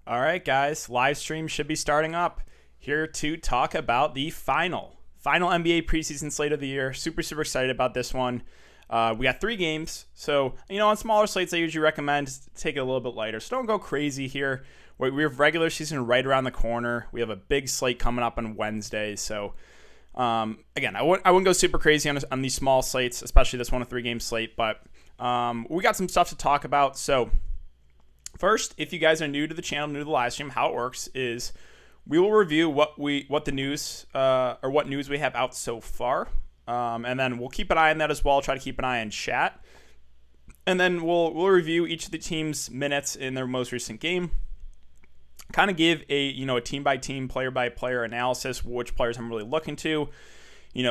All right, guys, live stream should be starting up. Here to talk about the final NBA preseason slate of the year. Super excited about this one. We got 3 games, so on smaller slates I usually recommend take it a little bit lighter. So don't go crazy here. We have regular season right around the corner. We have a big slate coming up on Wednesday, so again, I wouldn't go super crazy on these small slates, especially this one, a 3-game slate. But we got some stuff to talk about. So first, if you guys are new to the channel, new to the live stream, how it works is we will review what news we have out so far, and then we'll keep an eye on that as well. Try to keep an eye on chat, and then we'll review each of the team's minutes in their most recent game. Kind of give a team by team, player by player analysis, which players I'm really looking to.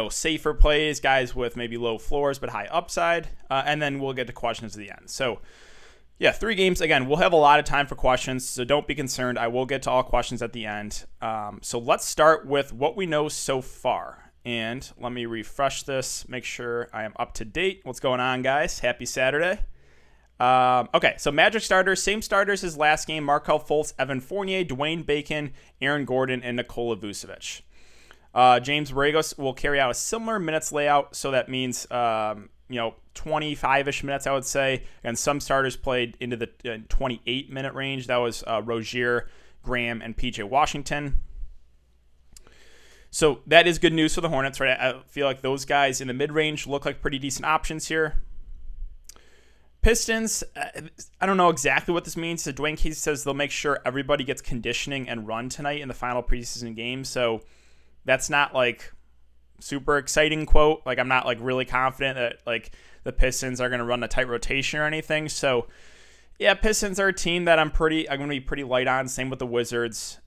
Safer plays, guys with maybe low floors but high upside, and then we'll get to questions at the end. So yeah, 3 games. Again, we'll have a lot of time for questions, so don't be concerned. I will get to all questions at the end. So let's start with what we know so far. And let me refresh this, make sure I am up to date. What's going on, guys? Happy Saturday. Okay, so Magic starters, same starters as last game. Markelle Fultz, Evan Fournier, Dwayne Bacon, Aaron Gordon, and Nikola Vucevic. James Borregos will carry out a similar minutes layout, so that means 25-ish minutes, I would say. And some starters played into the 28-minute range. That was Rozier, Graham, and PJ Washington. So that is good news for the Hornets, right? I feel like those guys in the mid-range look like pretty decent options here. Pistons, I don't know exactly what this means. So Dwayne Casey says they'll make sure everybody gets conditioning and run tonight in the final preseason game. So that's not like super exciting quote. Like, I'm not like really confident that like the Pistons are going to run a tight rotation or anything. So yeah, Pistons are a team that I'm going to be pretty light on. Same with the Wizards.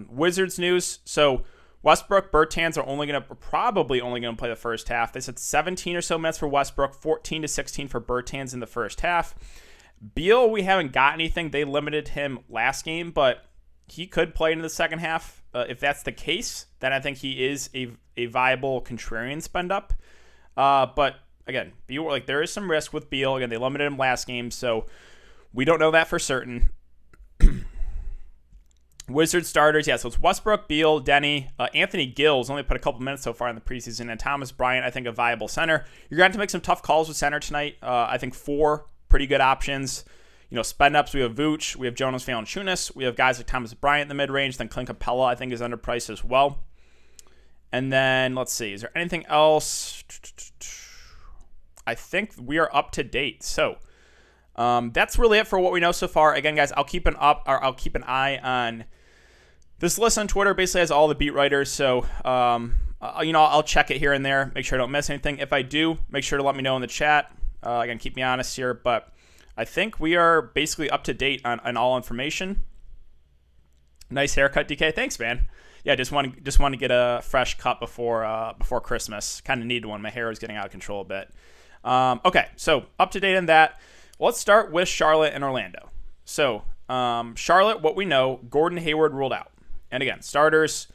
Wizards news. So Westbrook, Bertans are probably only going to play the first half. They said 17 or so minutes for Westbrook, 14 to 16 for Bertans in the first half. Beal, we haven't got anything. They limited him last game, but he could play into the second half. If that's the case, then I think he is a viable contrarian spend up. But again, Beal, like, there is some risk with Beal. Again, they limited him last game, so we don't know that for certain. Wizards starters, yeah, so it's Westbrook, Beal, Denny, Anthony Gills only put a couple minutes so far in the preseason, and Thomas Bryant, I think, a viable center. You're going to have to make some tough calls with center tonight. I think 4 pretty good options. Spend ups, we have Vooch, we have Jonas Valanciunas, we have guys like Thomas Bryant in the mid-range, then Clint Capella, I think, is underpriced as well. And then, let's see, is there anything else? I think we are up to date. So that's really it for what we know so far. Again, guys, I'll keep an eye on this list on Twitter. Basically has all the beat writers, so I'll check it here and there, make sure I don't miss anything. If I do, make sure to let me know in the chat. Again, keep me honest here, but I think we are basically up to date on all information. Nice haircut, DK. Thanks, man. Yeah, just want to get a fresh cut before Christmas. Kind of need one. My hair is getting out of control a bit. Okay, so up to date on that. Let's start with Charlotte and Orlando. So Charlotte, what we know, Gordon Hayward ruled out. And again, starters,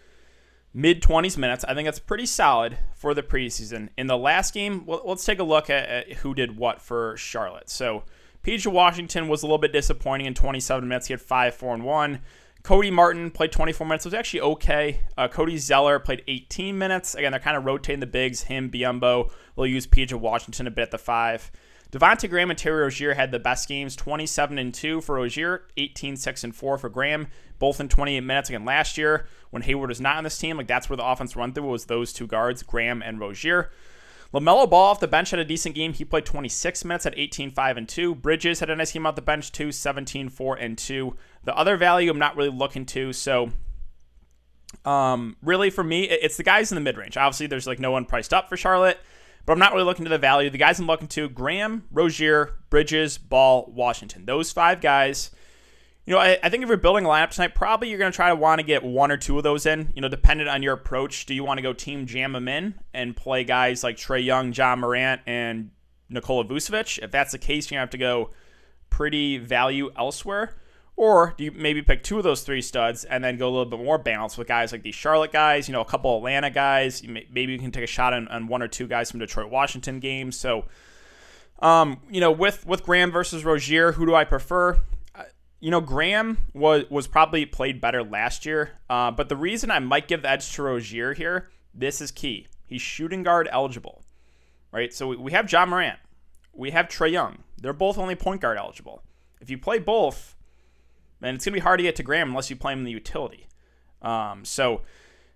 mid-20s minutes. I think that's pretty solid for the preseason. In the last game, let's take a look at who did what for Charlotte. So PJ Washington was a little bit disappointing in 27 minutes. He had 5, 4, and 1. Cody Martin played 24 minutes. It was actually okay. Cody Zeller played 18 minutes. Again, they're kind of rotating the bigs. Him, Biyombo. They'll use PJ Washington a bit at the 5. Devontae Graham and Terry Rozier had the best games, 27 and 2 for Rozier, 18, 6, and 4 for Graham, both in 28 minutes. Again, last year when Hayward was not on this team, like, that's where the offense run through was those 2 guards, Graham and Rozier. LaMelo Ball off the bench had a decent game. He played 26 minutes at 18, 5, and 2. Bridges had a nice game off the bench too, 17, 4, and 2. The other value I'm not really looking to, so really for me, it's the guys in the mid-range. Obviously, there's like no one priced up for Charlotte, but I'm not really looking to the value. The guys I'm looking to, Graham, Rozier, Bridges, Ball, Washington. Those 5 guys, I think if you're building a lineup tonight, probably you're going to try to want to get 1 or 2 of those in, dependent on your approach. Do you want to go team jam them in and play guys like Trae Young, John Morant, and Nikola Vucevic? If that's the case, you're going to have to go pretty value elsewhere. Or do you maybe pick 2 of those 3 studs and then go a little bit more balanced with guys like these Charlotte guys, a couple Atlanta guys. Maybe you can take a shot on 1 or 2 guys from Detroit, Washington games. So, with Graham versus Rozier, who do I prefer? Graham was probably played better last year, but the reason I might give the edge to Rozier here, this is key. He's shooting guard eligible, right? So we have Ja Morant. We have Trae Young. They're both only point guard eligible. If you play both, then it's going to be hard to get to Graham unless you play him in the utility. So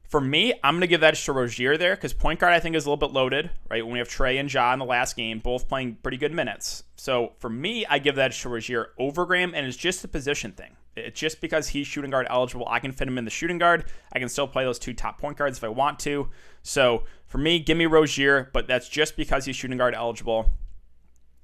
for me, I'm going to give that to Rozier there because point guard I think is a little bit loaded, right? When we have Trae and Ja in the last game, both playing pretty good minutes. So for me, I give that to Rozier over Graham, and it's just a position thing. It's just because he's shooting guard eligible, I can fit him in the shooting guard. I can still play those two top point guards if I want to. So for me, give me Rozier, but that's just because he's shooting guard eligible.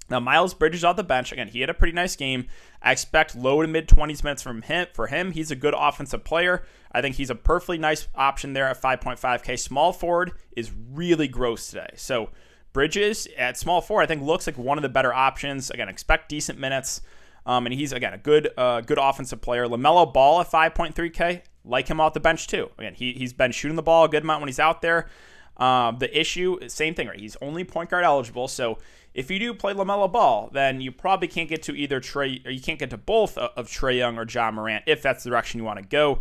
Now, Miles Bridges off the bench. Again, he had a pretty nice game. I expect low to mid-20s minutes from him. For him, he's a good offensive player. I think he's a perfectly nice option there at 5.5K. Small forward is really gross today. So Bridges at small forward, I think, looks like one of the better options. Again, expect decent minutes. And he's, again, a good offensive player. LaMelo Ball at 5.3K. Like him off the bench, too. Again, he's been shooting the ball a good amount when he's out there. The issue, same thing, right? He's only point guard eligible. So if you do play LaMelo Ball, then you probably can't get to either Trae, or you can't get to both of Trae Young or Ja Morant if that's the direction you want to go.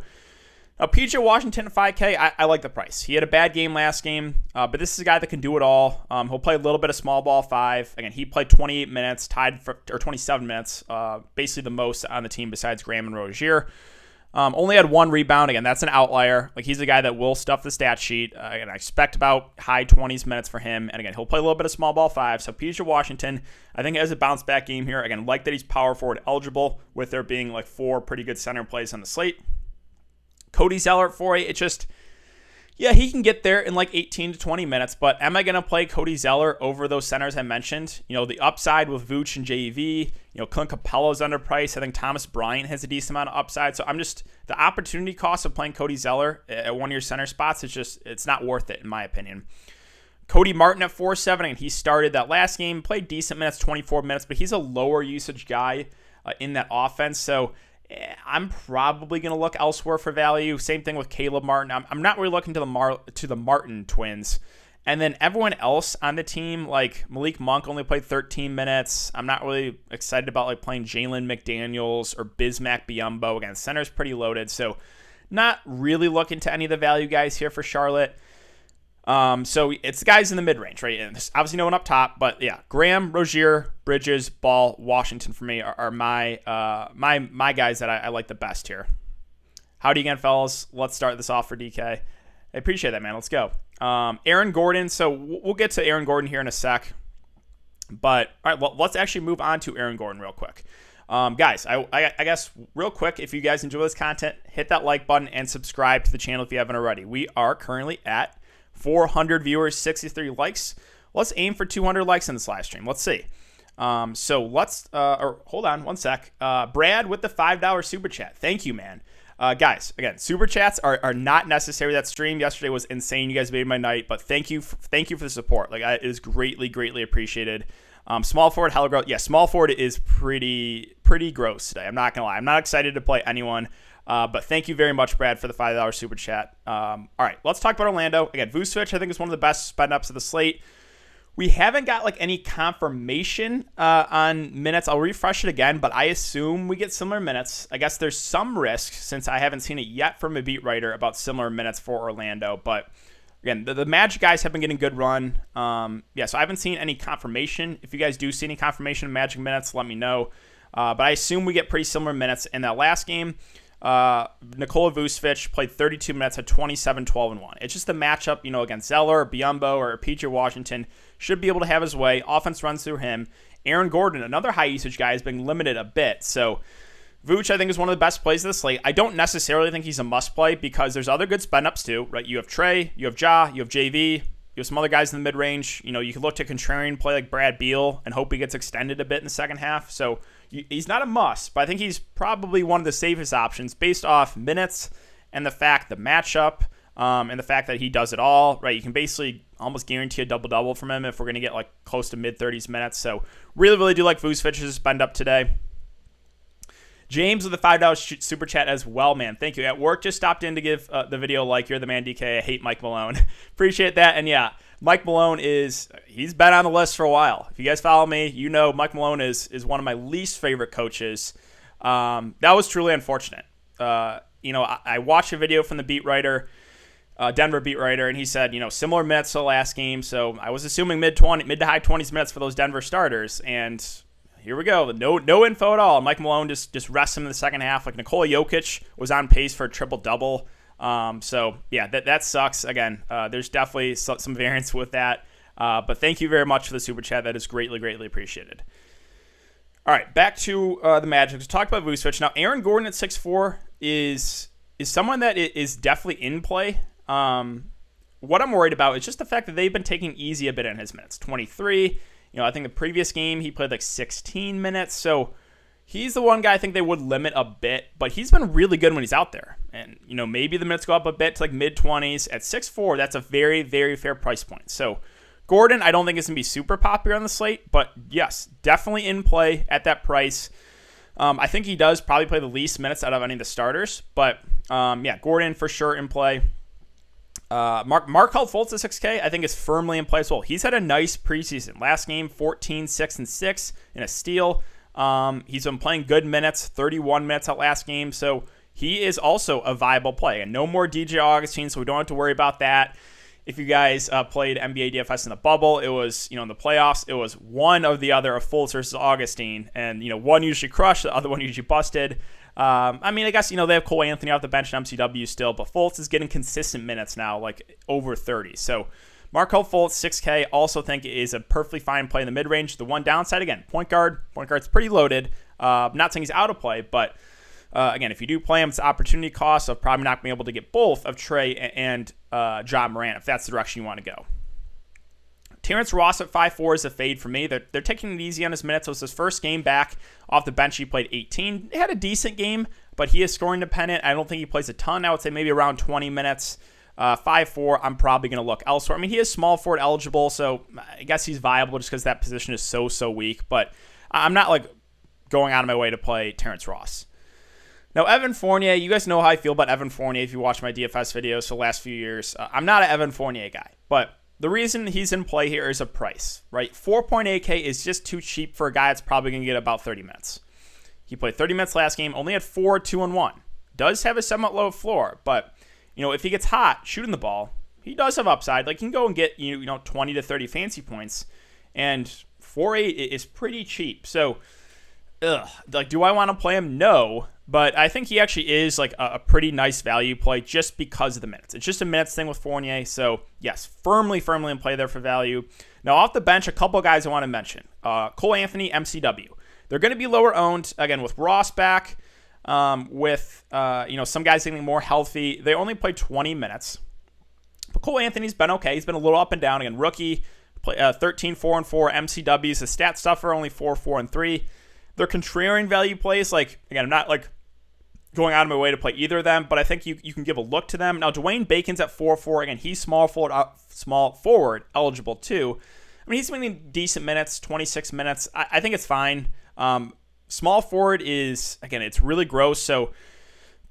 Now, PJ Washington at 5K, I like the price. He had a bad game last game, but this is a guy that can do it all. He'll play a little bit of small ball 5. Again, he played 28 minutes, or 27 minutes, basically the most on the team besides Graham and Rozier. Only had 1 rebound. Again, that's an outlier. Like, he's a guy that will stuff the stat sheet. And I expect about high 20s minutes for him. And again, he'll play a little bit of small ball 5. So PJ Washington, I think, has a bounce back game here. Again, like that he's power forward eligible with there being like 4 pretty good center plays on the slate. Cody Zeller at 4A, it just, yeah, he can get there in like 18 to 20 minutes, but am I going to play Cody Zeller over those centers I mentioned? The upside with Vooch and JV, Clint Capello's underpriced. I think Thomas Bryant has a decent amount of upside. So the opportunity cost of playing Cody Zeller at one of your center spots, it's not worth it in my opinion. Cody Martin at 4.7, and he started that last game, played decent minutes, 24 minutes, but he's a lower usage guy in that offense. So I'm probably going to look elsewhere for value. Same thing with Caleb Martin. I'm not really looking to the Martin twins. And then everyone else on the team, like Malik Monk only played 13 minutes. I'm not really excited about like playing Jalen McDaniels or Bismack Biyombo. Again, center's pretty loaded. So not really looking to any of the value guys here for Charlotte. So it's the guys in the mid-range, right? And there's obviously no one up top, but yeah, Graham, Rozier, Bridges, Ball, Washington for me are my guys that I like the best here. Howdy again, fellas. Let's start this off for DK. I appreciate that, man. Let's go. Aaron Gordon. So we'll get to Aaron Gordon here in a sec, but all right, well, let's actually move on to Aaron Gordon real quick. Guys, I guess real quick, if you guys enjoy this content, hit that like button and subscribe to the channel if you haven't already. We are currently at 400 viewers, 63 likes. Let's aim for 200 likes in this live stream. Let's see. So let's, or hold on one sec. Brad with the $5 super chat. Thank you, man. Guys, again, super chats are not necessary. That stream yesterday was insane. You guys made my night, but thank you for the support. Like, it is greatly appreciated. Small forward, hella gross. Yeah, small forward is pretty gross today. I'm not gonna lie. I'm not excited to play anyone. But thank you very much, Brad, for the $5 super chat. All right, let's talk about Orlando. Again, Vucevic, I think, is one of the best spend-ups of the slate. We haven't got like any confirmation on minutes. I'll refresh it again, but I assume we get similar minutes. I guess there's some risk, since I haven't seen it yet from a beat writer, about similar minutes for Orlando. But again, the Magic guys have been getting good run. So I haven't seen any confirmation. If you guys do see any confirmation of Magic minutes, let me know. But I assume we get pretty similar minutes in that last game. Nikola Vucevic played 32 minutes at 27, 12, and 1. It's just the matchup, against Zeller, Biyombo, or PJ Washington should be able to have his way. Offense runs through him. Aaron Gordon, another high usage guy, has been limited a bit. So Vooch, I think, is one of the best plays of the slate. I don't necessarily think he's a must play because there's other good spend ups too, right? You have Trae, you have Ja, you have JV, you have some other guys in the mid range. You can look to contrarian play like Brad Beal and hope he gets extended a bit in the second half. So he's not a must, but I think he's probably one of the safest options based off minutes and the matchup, and the fact that he does it all, right? You can basically almost guarantee a double-double from him if we're going to get like close to mid-30s minutes. So really do like Vucevic's spend up today. James with the $5 super chat as well, man. Thank you. At work, just stopped in to give the video a like. You're the man, DK. I hate Mike Malone. Appreciate that. And yeah, Mike Malone he's been on the list for a while. If you guys follow me, Mike Malone is one of my least favorite coaches. that was truly unfortunate. I watched a video from the beat writer, Denver beat writer, and he said, similar minutes to the last game. So I was assuming mid to high 20s minutes for those Denver starters. And here we go. No info at all. Mike Malone just rests him in the second half. Like Nikola Jokic was on pace for a triple-double. So yeah, that sucks. Again, there's definitely some variance with that. But thank you very much for the super chat. That is greatly, greatly appreciated. All right, back to the Magic. To talk about Vucevic. Now, Aaron Gordon at 6'4" is someone that is definitely in play. What I'm worried about is just the fact that they've been taking easy a bit in his minutes. 23. I think the previous game he played like 16 minutes. So he's the one guy I think they would limit a bit, but he's been really good when he's out there. And, maybe the minutes go up a bit to like mid-20s. At 6'4", that's a very, very fair price point. So Gordon, I don't think is going to be super popular on the slate, but yes, definitely in play at that price. I think he does probably play the least minutes out of any of the starters, but Gordon for sure in play. Markelle Fultz at 6K, I think is firmly in play as well. He's had a nice preseason. Last game, 14, 6, and 6 in a steal. He's been playing good minutes, 31 minutes out last game, so he is also a viable play. And no more DJ Augustine, so we don't have to worry about that. If you guys played NBA DFS in the bubble, it was, in the playoffs, it was one of the other of Fultz versus Augustine. And, one usually crushed, the other one usually busted. I guess, they have Cole Anthony off the bench in MCW still, but Fultz is getting consistent minutes now, like over 30. So Markelle Fultz, 6K, also think is a perfectly fine play in the mid-range. The one downside, again, point guard's pretty loaded. Not saying he's out of play, but again, if you do play him, it's opportunity cost of probably not being able to get both of Trey and Ja Morant, if that's the direction you want to go. Terrence Ross at 5'4" is a fade for me. They're taking it easy on his minutes. It was his first game back off the bench. He played 18. He had a decent game, but he is scoring dependent. I don't think he plays a ton. I would say maybe around 20 minutes. 5'4", I'm probably going to look elsewhere. He is small forward eligible, so I guess he's viable just because that position is so weak. But I'm not going out of my way to play Terrence Ross. Now, Evan Fournier, you guys know how I feel about Evan Fournier if you watch my DFS videos for the last few years. I'm not an Evan Fournier guy, but the reason he's in play here is a price, right? 4.8K is just too cheap for a guy that's probably going to get about 30 minutes. He played 30 minutes last game, only had 4, 2, and 1. Does have a somewhat low floor, but, if he gets hot shooting the ball, he does have upside. He can go and get, 20 to 30 fancy points, and 4.8 is pretty cheap. So, do I want to play him? No. But I think he actually is a pretty nice value play just because of the minutes. It's just a minutes thing with Fournier. So, yes, firmly in play there for value. Now, off the bench, a couple guys I want to mention. Cole Anthony, MCW. They're going to be lower owned, again, with Ross back, with some guys getting more healthy. They only played 20 minutes. But Cole Anthony's been okay. He's been a little up and down. Again, rookie, 13, 4, and 4. MCW's a stat stuffer, only 4, 4, and 3. They're contrarian value plays. Again, I'm not going out of my way to play either of them, but I think you can give a look to them. Now, Dwayne Bacon's at 4-4. Again, he's small forward eligible too. He's getting decent minutes, 26 minutes. I think it's fine. Small forward is, again, it's really gross. So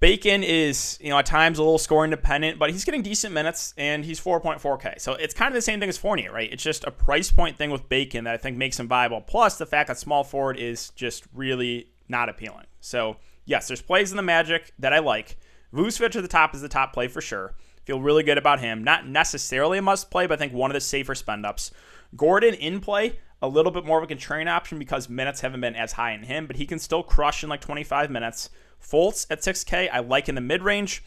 Bacon is, at times a little scoring dependent, but he's getting decent minutes and he's 4.4K. So it's kind of the same thing as Fournier, right? It's just a price point thing with Bacon that I think makes him viable. Plus the fact that small forward is just really not appealing. So yes, there's plays in the Magic that I like. Vucevic at the top is the top play for sure. Feel really good about him. Not necessarily a must play, but I think one of the safer spend ups. Gordon in play, a little bit more of a contrarian option because minutes haven't been as high in him, but he can still crush in 25 minutes. Fultz at 6K, I like in the mid-range.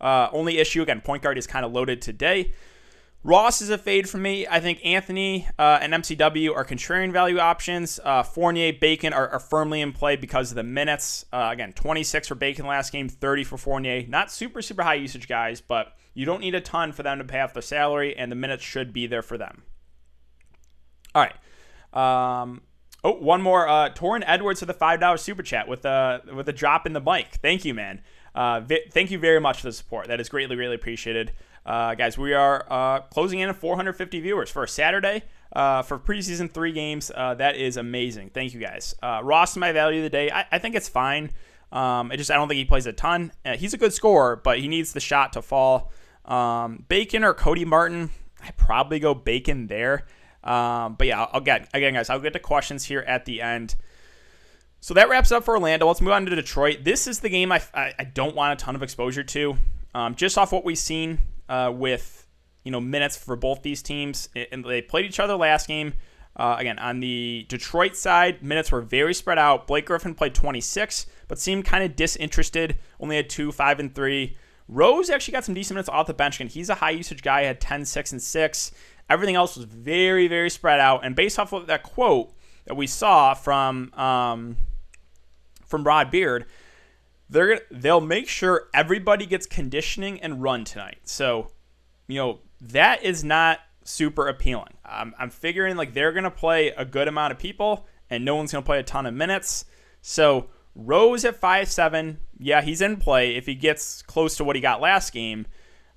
Only issue, again, point guard is kind of loaded today. Ross is a fade for me. I think Anthony and MCW are contrarian value options. Fournier, Bacon are firmly in play because of the minutes. Again, 26 for Bacon last game, 30 for Fournier. Not super high usage guys, but you don't need a ton for them to pay off their salary, and the minutes should be there for them. All right. One more. Torrin Edwards for the $5 super chat with a drop in the mic. Thank you, man. Thank you very much for the support. That is greatly appreciated. Guys, we are closing in at 450 viewers for a Saturday for preseason 3 games. That is amazing. Thank you, guys. Ross, my value of the day. I think it's fine. I don't think he plays a ton. He's a good scorer, but he needs the shot to fall. Bacon or Cody Martin, I probably go Bacon there. But yeah, I'll get to questions here at the end. So that wraps up for Orlando. Let's move on to Detroit. This is the game I don't want a ton of exposure to. Just off what we've seen with minutes for both these teams. And they played each other last game. Again, on the Detroit side, minutes were very spread out. Blake Griffin played 26, but seemed kind of disinterested. Only had 2, 5, and 3. Rose actually got some decent minutes off the bench. Again, he's a high-usage guy. He had 10, 6, and 6. Everything else was very, very spread out. And based off of that quote that we saw from Rod Beard, they'll make sure everybody gets conditioning and run tonight. So, that is not super appealing. I'm figuring like they're going to play a good amount of people and no one's going to play a ton of minutes. So Rose at 5'7", yeah, he's in play if he gets close to what he got last game.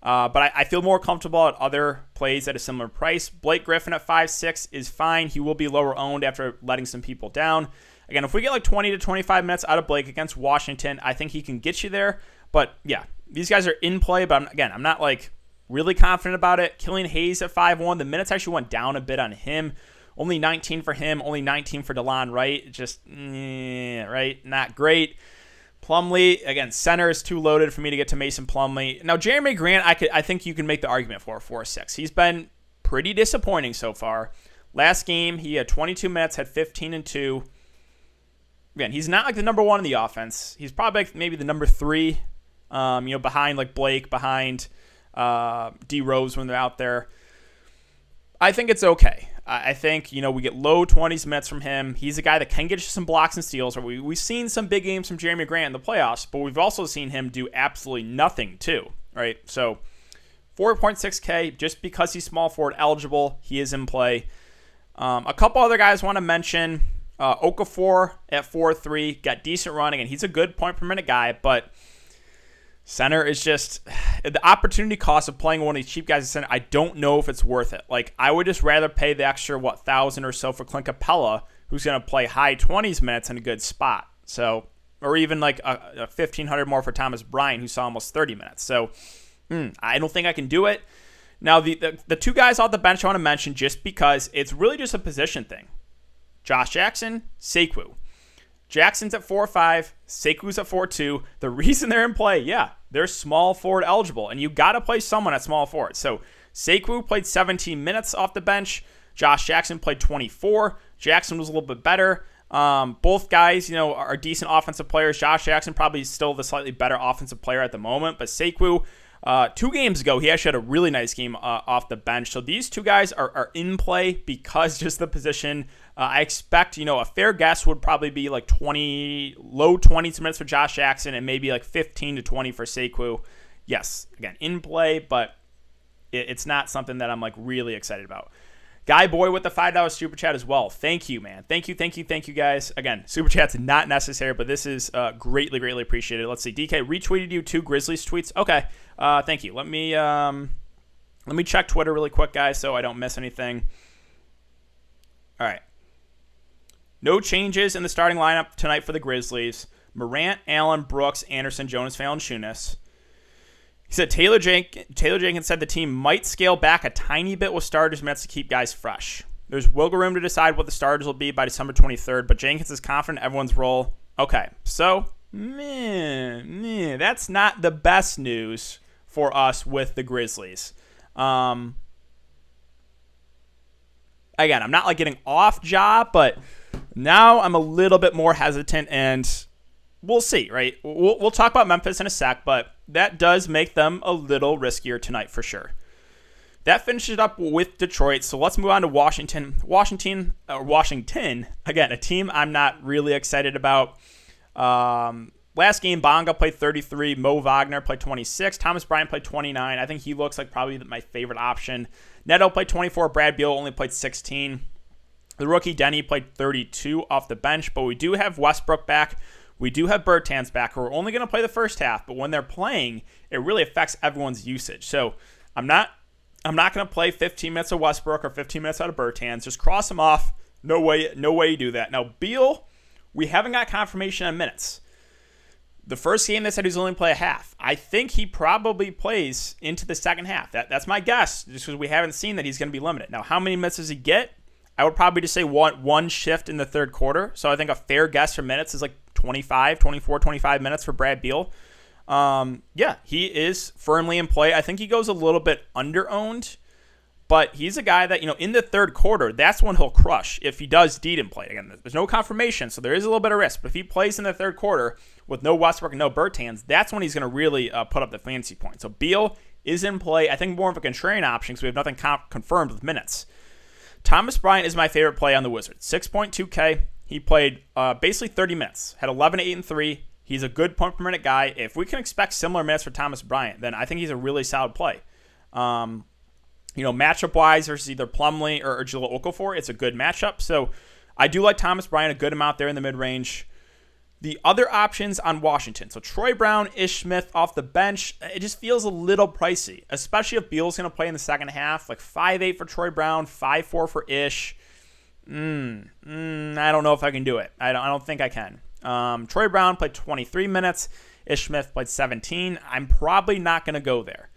But I feel more comfortable at other plays at a similar price. Blake Griffin at 5'6" is fine. He will be lower owned after letting some people down. Again, if we get like 20 to 25 minutes out of Blake against Washington, I think he can get you there. But yeah, these guys are in play. But I'm not like really confident about it. Killian Hayes at 5'1". The minutes actually went down a bit on him. Only 19 for him. Only 19 for DeLon Wright. Just, right? Not great. Plumlee, again, center is too loaded for me to get to Mason Plumlee. Now, Jeremy Grant, I think you can make the argument for a 4-6. He's been pretty disappointing so far. Last game, he had 22 minutes, had 15 and 2. Again, he's not like the number one in the offense. He's probably like maybe the number 3, behind like Blake, behind D Rose when they're out there. I think it's okay. I think, we get low 20s minutes from him. He's a guy that can get you some blocks and steals. We've seen some big games from Jeremy Grant in the playoffs, but we've also seen him do absolutely nothing too, right? So 4.6K, just because he's small forward eligible, he is in play. A couple other guys I want to mention. Okafor at 4.3, got decent running, and he's a good point per minute guy, but center is just the opportunity cost of playing one of these cheap guys at center. I don't know if it's worth it. Like, I would just rather pay the extra 1,000 or so for Clint Capella, who's going to play high 20s minutes in a good spot. So, or even like a 1,500 more for Thomas Bryant, who saw almost 30 minutes. So, I don't think I can do it. Now, the two guys off the bench I want to mention, just because it's really just a position thing. Josh Jackson, Sekou. Jackson's at 4.5, Seku's at 4.2. The reason they're in play, yeah, they're small forward eligible, and you got to play someone at small forward. So Sekou played 17 minutes off the bench. Josh Jackson played 24. Jackson was a little bit better. Both guys, are decent offensive players. Josh Jackson probably still the slightly better offensive player at the moment, but Sekou, 2 games ago, he actually had a really nice game off the bench. So these two guys are in play because just the position. I expect, a fair guess would probably be like low 20s minutes for Josh Jackson and maybe like 15 to 20 for Sekou. Yes, again, in play, but it's not something that I'm like really excited about. Guy Boy with the $5 super chat as well. Thank you, man. Thank you, guys. Again, super chat's not necessary, but this is greatly, greatly appreciated. Let's see. DK retweeted you 2 Grizzlies tweets. Okay, thank you. Let me check Twitter really quick, guys, so I don't miss anything. All right. No changes in the starting lineup tonight for the Grizzlies. Morant, Allen, Brooks, Anderson, Jonas, Valanciunas. He said Taylor Jenkins said the team might scale back a tiny bit with starters minutes to keep guys fresh. There's wiggle room to decide what the starters will be by December 23rd, but Jenkins is confident everyone's role. Okay, so that's not the best news for us with the Grizzlies. Again, I'm not like getting off job, but now I'm a little bit more hesitant, and we'll see, right? We'll talk about Memphis in a sec, but that does make them a little riskier tonight for sure. That finishes it up with Detroit, so let's move on to Washington. Washington, again, a team I'm not really excited about. Last game, Bonga played 33, Mo Wagner played 26, Thomas Bryant played 29. I think he looks like probably my favorite option. Neto played 24, Brad Beal only played 16. The rookie Denny played 32 off the bench, but we do have Westbrook back. We do have Bertans back, who are only going to play the first half, but when they're playing, it really affects everyone's usage. So I'm not going to play 15 minutes of Westbrook or 15 minutes out of Bertans. Just cross him off. No way you do that. Now, Beal, we haven't got confirmation on minutes. The first game, they said he's only play a half. I think he probably plays into the second half. That's my guess, just because we haven't seen that he's going to be limited. Now, how many minutes does he get? I would probably just say one shift in the third quarter. So I think a fair guess for minutes is like 25 minutes for Brad Beal. Yeah, he is firmly in play. I think he goes a little bit under-owned, but he's a guy that, in the third quarter, that's when he'll crush if he does indeed in play. Again, there's no confirmation, so there is a little bit of risk. But if he plays in the third quarter with no Westbrook and no Bertans, that's when he's going to really put up the fantasy points. So Beal is in play. I think more of a contrarian option because we have nothing confirmed with minutes. Thomas Bryant is my favorite play on the Wizards. 6.2K. He played basically 30 minutes. Had 11, 8, and 3. He's a good point per minute guy. If we can expect similar minutes for Thomas Bryant, then I think he's a really solid play. Matchup-wise versus either Plumlee or Jahlil Okafor, it's a good matchup. So I do like Thomas Bryant a good amount there in the mid-range. The other options on Washington. So Troy Brown, Ish Smith off the bench. It just feels a little pricey, especially if Beal's going to play in the second half. Like 5'8" for Troy Brown, 5'4" for Ish. I don't know if I can do it. I don't think I can. Troy Brown played 23 minutes. Ish Smith played 17. I'm probably not going to go there.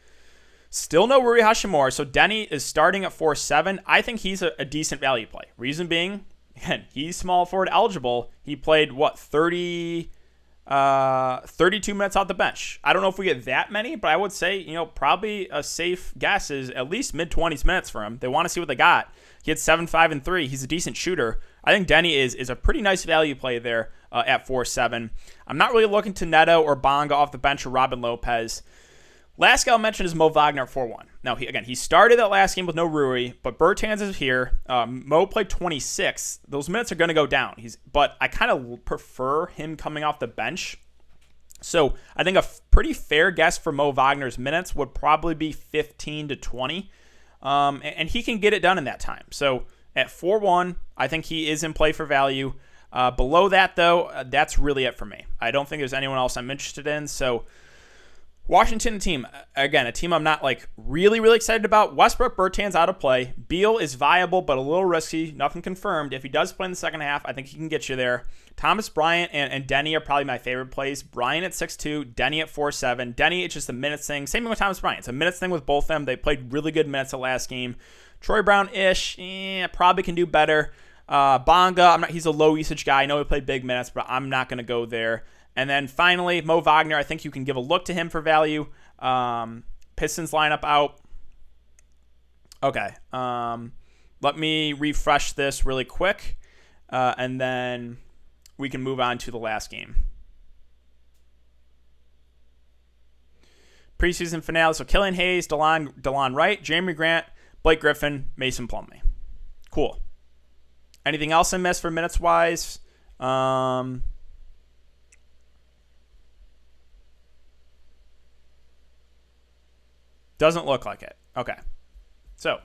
Still no Rui Hachimura. So Denny is starting at 4.7. I think he's a decent value play. Reason being, again, he's small forward eligible. He played, 32 minutes off the bench. I don't know if we get that many, but I would say, probably a safe guess is at least mid-20s minutes for him. They want to see what they got. He had 7, 5, and 3. He's a decent shooter. I think Denny is a pretty nice value play there at 4.7. I'm not really looking to Neto or Bonga off the bench or Robin Lopez. Last guy I'll mention is Mo Wagner at 4.1. Now, he started that last game with no Rui, but Bertans is here. Mo played 26. Those minutes are going to go down. But I kind of prefer him coming off the bench. So I think a pretty fair guess for Mo Wagner's minutes would probably be 15 to 20. And he can get it done in that time. So at 4.1, I think he is in play for value. Below that, though, that's really it for me. I don't think there's anyone else I'm interested in. So Washington team, again, a team I'm not really, really excited about. Westbrook, Bertans out of play. Beal is viable, but a little risky. Nothing confirmed. If he does play in the second half, I think he can get you there. Thomas Bryant and Denny are probably my favorite plays. Bryant at 6.2, Denny at 4.7. Denny, it's just a minutes thing. Same thing with Thomas Bryant. It's a minutes thing with both of them. They played really good minutes the last game. Troy Brown-ish, probably can do better. Bonga, he's a low usage guy. I know he played big minutes, but I'm not going to go there. And then finally, Mo Wagner, I think you can give a look to him for value. Pistons lineup out. Okay. Let me refresh this really quick, and then we can move on to the last game. Preseason finale. So Killian Hayes, DeLon Wright, Jeremy Grant, Blake Griffin, Mason Plumlee. Cool. Anything else I missed for minutes-wise? Doesn't look like it. Okay. So,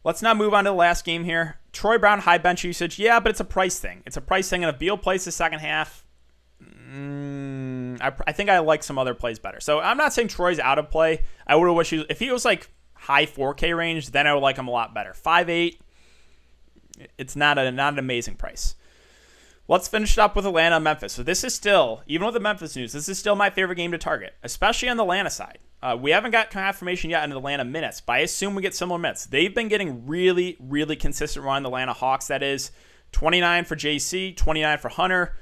let's now move on to the last game here. Troy Brown, high bench usage. Yeah, but it's a price thing. It's a price thing, and if Beal plays the second half, I think I like some other plays better. So, I'm not saying Troy's out of play. I would have wished if he was high 4K range, then I would like him a lot better. 5.8, it's not an amazing price. Let's finish it up with Atlanta and Memphis. So this is still, even with the Memphis news, this is still my favorite game to target, especially on the Atlanta side. We haven't got confirmation yet on the Atlanta minutes, but I assume we get similar minutes. They've been getting really, really consistent run, the Atlanta Hawks, that is. 29 for JC, 29 for Hunter,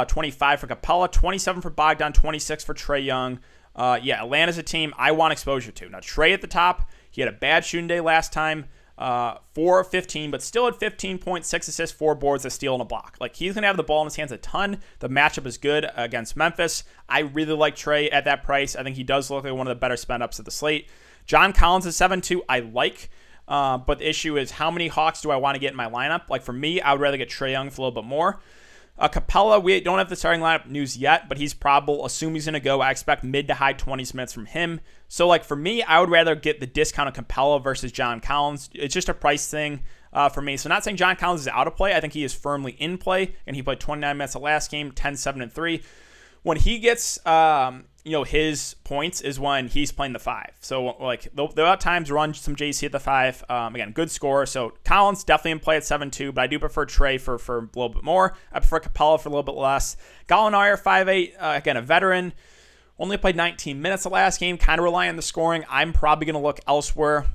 25 for Capella, 27 for Bogdan, 26 for Trae Young. Atlanta's a team I want exposure to. Now, Trae at the top, he had a bad shooting day last time. 4 of 15, but still at 15.6 assists, 4 boards, a steal, and a block. He's going to have the ball in his hands a ton. The matchup is good against Memphis. I really like Trae at that price. I think he does look like one of the better spend-ups of the slate. John Collins is 7.2. I like, but the issue is how many Hawks do I want to get in my lineup? For me, I would rather get Trae Young for a little bit more. Capella, we don't have the starting lineup news yet, but he's probable. Assume he's going to go. I expect mid to high 20s minutes from him. So, for me, I would rather get the discount of Capella versus John Collins. It's just a price thing for me. So, not saying John Collins is out of play. I think he is firmly in play, and he played 29 minutes the last game, 10, 7, and 3. When he gets, his points is when he's playing the 5. So, they'll at times run some JC at the 5. Again, good score. So, Collins definitely in play at 7.2, but I do prefer Trae for a little bit more. I prefer Capella for a little bit less. Gallinari, 5.8, again, a veteran. Only played 19 minutes the last game, kind of relying on the scoring. I'm probably going to look elsewhere.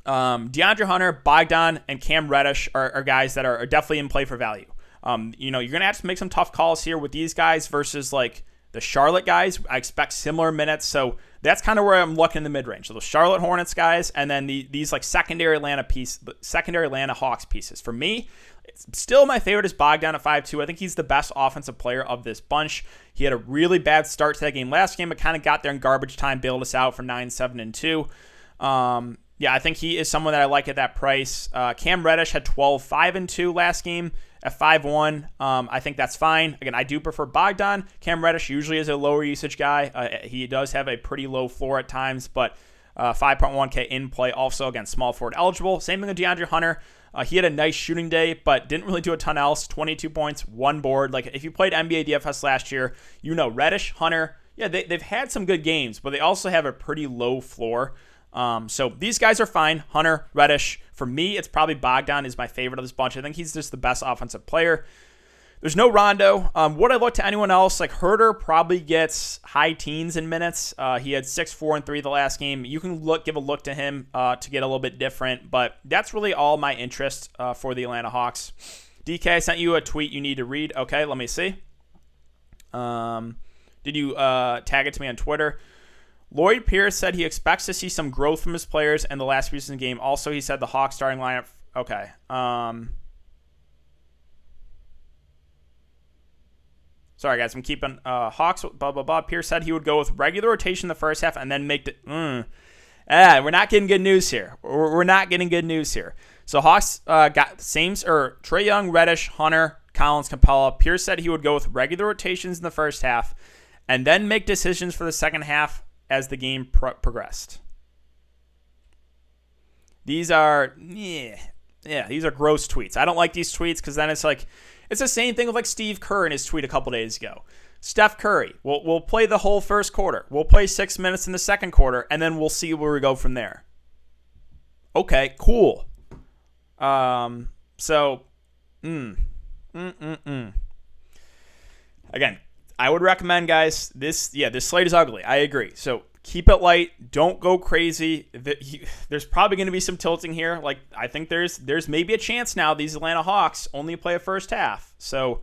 DeAndre Hunter, Bogdan, and Cam Reddish are guys that are definitely in play for value. You're going to have to make some tough calls here with these guys versus like the Charlotte guys. I expect similar minutes, so that's kind of where I'm looking in the mid-range. So the Charlotte Hornets guys, and then these like secondary Atlanta Hawks pieces. For me, still my favorite is Bogdan at 5'2". I think he's the best offensive player of this bunch. He had a really bad start to that game last game, but kind of got there in garbage time, bailed us out for 9-7-2. Yeah, I think he is someone that I like at that price. Cam Reddish had 12-5-2 last game at 5'1". I think that's fine. Again, I do prefer Bogdan. Cam Reddish usually is a lower usage guy. He does have a pretty low floor at times, but 5.1K in play also, again, small forward eligible. Same thing with DeAndre Hunter. He had a nice shooting day, but didn't really do a ton else. 22 points, 1 board. Like, if you played NBA DFS last year, you know Reddish, Hunter, yeah, they've had some good games, but they also have a pretty low floor. So these guys are fine. Hunter, Reddish. For me, it's probably Bogdan is my favorite of this bunch. I think he's just the best offensive player. There's no Rondo. Would I look to anyone else? Like Herter probably gets high teens in minutes. He had 6, 4, and 3 the last game. You can give a look to him to get a little bit different, but that's really all my interest for the Atlanta Hawks. DK, I sent you a tweet you need to read. Okay, let me see. Did you tag it to me on Twitter? Lloyd Pierce said he expects to see some growth from his players in the last preseason game. Also, he said the Hawks starting lineup. Okay. Sorry, guys. I'm keeping Hawks, blah, blah, blah. Pierce said he would go with regular rotation in the first half and then make the... we're not getting good news here. We're not getting good news here. So Hawks got Trae Young, Reddish, Hunter, Collins, Capella. Pierce said he would go with regular rotations in the first half and then make decisions for the second half as the game progressed. These are, these are gross tweets. I don't like these tweets because then it's the same thing with like Steve Kerr in his tweet a couple days ago. Steph Curry, we'll play the whole first quarter. We'll play 6 minutes in the second quarter, and then we'll see where we go from there. Okay, cool. Again, I would recommend, guys, this slate is ugly. I agree. So keep it light. Don't go crazy. There's probably going to be some tilting here. Like, I think there's maybe a chance now these Atlanta Hawks only play a first half. So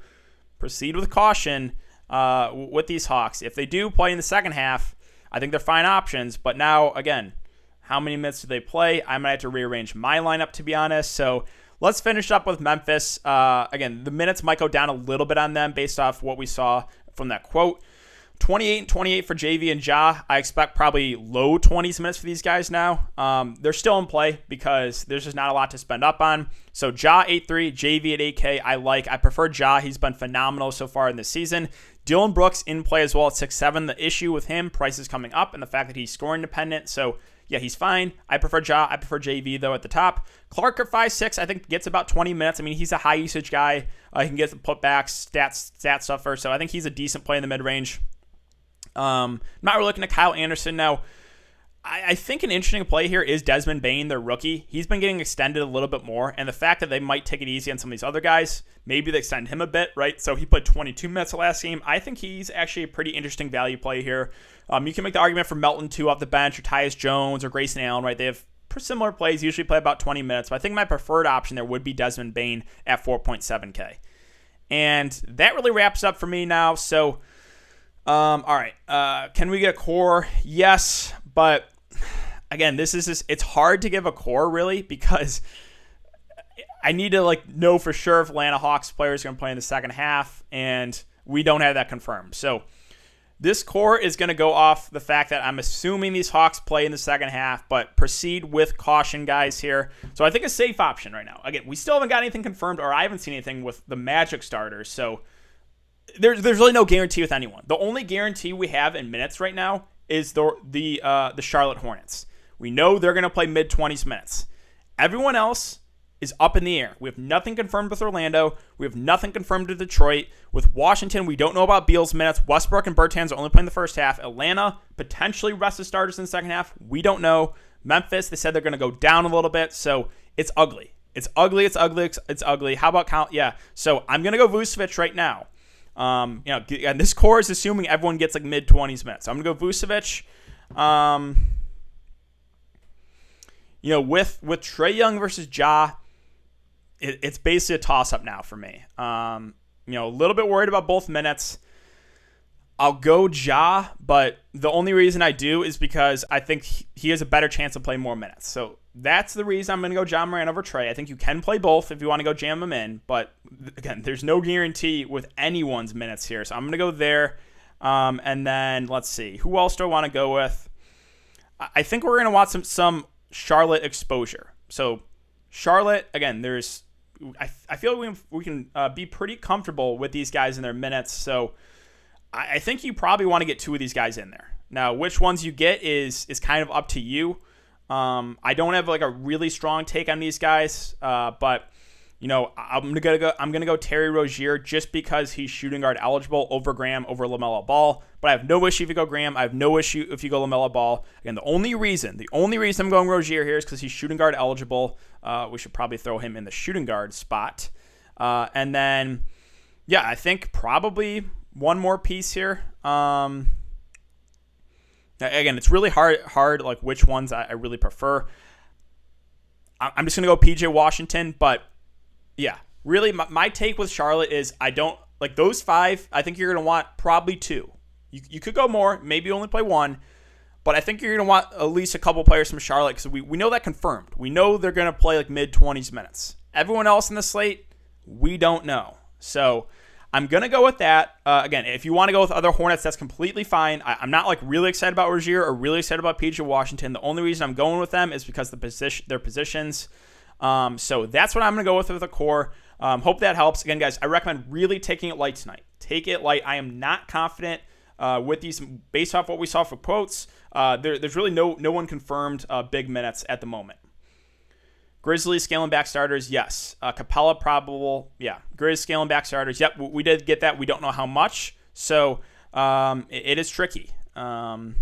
proceed with caution with these Hawks. If they do play in the second half, I think they're fine options. But now, again, how many minutes do they play? I might have to rearrange my lineup, to be honest. So let's finish up with Memphis. Again, the minutes might go down a little bit on them based off what we saw from that quote. 28 and 28 for JV and Ja. I expect probably low 20s minutes for these guys now. They're still in play because there's just not a lot to spend up on. So Ja 8-3, JV at 8K. I prefer Ja. He's been phenomenal so far in this season. Dylan Brooks in play as well at 6-7. The issue with him, prices coming up, and the fact that he's scoring dependent. So yeah, he's fine. I prefer Ja. I prefer JV, though, at the top. Clark at 5'6", I think gets about 20 minutes. I mean, he's a high-usage guy. He can get some putbacks, stat stuffer. So I think he's a decent play in the mid-range. Not really looking at Kyle Anderson. Now, I think an interesting play here is Desmond Bane, their rookie. He's been getting extended a little bit more, and the fact that they might take it easy on some of these other guys, maybe they extend him a bit, right? So he played 22 minutes the last game. I think he's actually a pretty interesting value play here. You can make the argument for Melton, too, off the bench, or Tyus Jones, or Grayson Allen, right? They have similar plays, usually play about 20 minutes, but I think my preferred option there would be Desmond Bane at 4.7K. And that really wraps up for me now. So, all right, can we get a core? Yes, but again, it's hard to give a core really because I need to know for sure if Atlanta Hawks players are going to play in the second half, and we don't have that confirmed. So this core is going to go off the fact that I'm assuming these Hawks play in the second half, but proceed with caution, guys, here. So I think a safe option right now. Again, we still haven't got anything confirmed, or I haven't seen anything with the Magic starters, so there's really no guarantee with anyone. The only guarantee we have in minutes right now is the Charlotte Hornets. We know they're going to play mid-20s minutes. Everyone else is up in the air. We have nothing confirmed with Orlando. We have nothing confirmed with Detroit. With Washington, we don't know about Beal's minutes. Westbrook and Bertans are only playing the first half. Atlanta, potentially rest the starters in the second half. We don't know. Memphis, they said they're going to go down a little bit, so it's ugly. It's ugly. How about count? Yeah, so I'm going to go Vucevic right now. And this core is assuming everyone gets mid-20s minutes. So I'm going to go Vucevic. with Trae Young versus Ja, it's basically a toss-up now for me. A little bit worried about both minutes. I'll go Ja, but the only reason I do is because I think he has a better chance of playing more minutes. So that's the reason I'm going to go Ja Morant over Trae. I think you can play both if you want to go jam them in, but again, there's no guarantee with anyone's minutes here. So I'm going to go there. And then let's see. Who else do I want to go with? I think we're going to want some Charlotte exposure. So Charlotte, again, I feel like we can be pretty comfortable with these guys in their minutes. So I think you probably want to get 2 of these guys in there. Now, which ones you get is kind of up to you. I don't have like a really strong take on these guys, but I'm gonna go Terry Rozier just because he's shooting guard eligible over Graham, over LaMelo Ball. But I have no issue if you go Graham. I have no issue if you go LaMelo Ball. Again, the only reason I'm going Rozier here is because he's shooting guard eligible. We should probably throw him in the shooting guard spot. And then, I think probably one more piece here. Again, it's really hard like which ones I really prefer. I'm just going to go PJ Washington, but really my take with Charlotte is I don't like those 5. I think you're going to want probably 2. You could go more, maybe only play 1, but I think you're going to want at least a couple players from Charlotte because we know that confirmed. We know they're going to play like mid-20s minutes. Everyone else in the slate, we don't know. So I'm going to go with that. Again, if you want to go with other Hornets, that's completely fine. I'm not like really excited about Rozier or really excited about PJ Washington. The only reason I'm going with them is because their positions. So that's what I'm going to go with the core. Hope that helps. Again, guys, I recommend really taking it light tonight. Take it light. I am not confident with these based off what we saw for quotes. There's really no one confirmed big minutes at the moment. Grizzlies scaling back starters, yes. Capella probable, yeah. Grizz scaling back starters, yep. We did get that. We don't know how much, so it is tricky. Brandon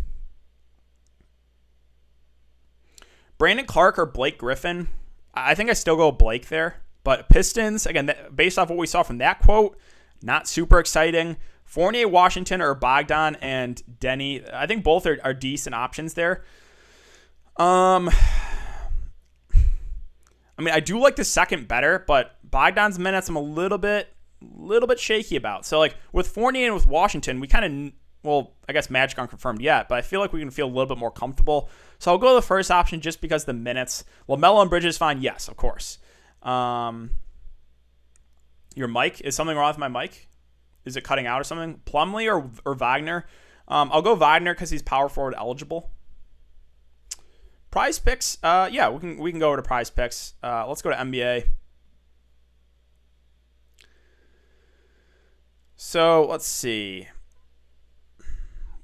Clark or Blake Griffin? I think I still go Blake there. But Pistons, again, based off what we saw from that quote, not super exciting. Fournier, Washington, or Bogdan and Denny, I think both are decent options there. I do like the second better, but Bogdan's minutes I'm a little bit shaky about. So like with Fournier and with Washington, we kind of, I guess Magic aren't confirmed yet, but I feel like we can feel a little bit more comfortable. So I'll go with the first option just because the minutes. LaMelo and Bridges fine, yes, of course. Your mic, is something wrong with my mic? Is it cutting out or something? Plumlee or Wagner? I'll go Wagner because he's power forward eligible. Prize picks, we can go over to prize picks. Let's go to NBA. So let's see.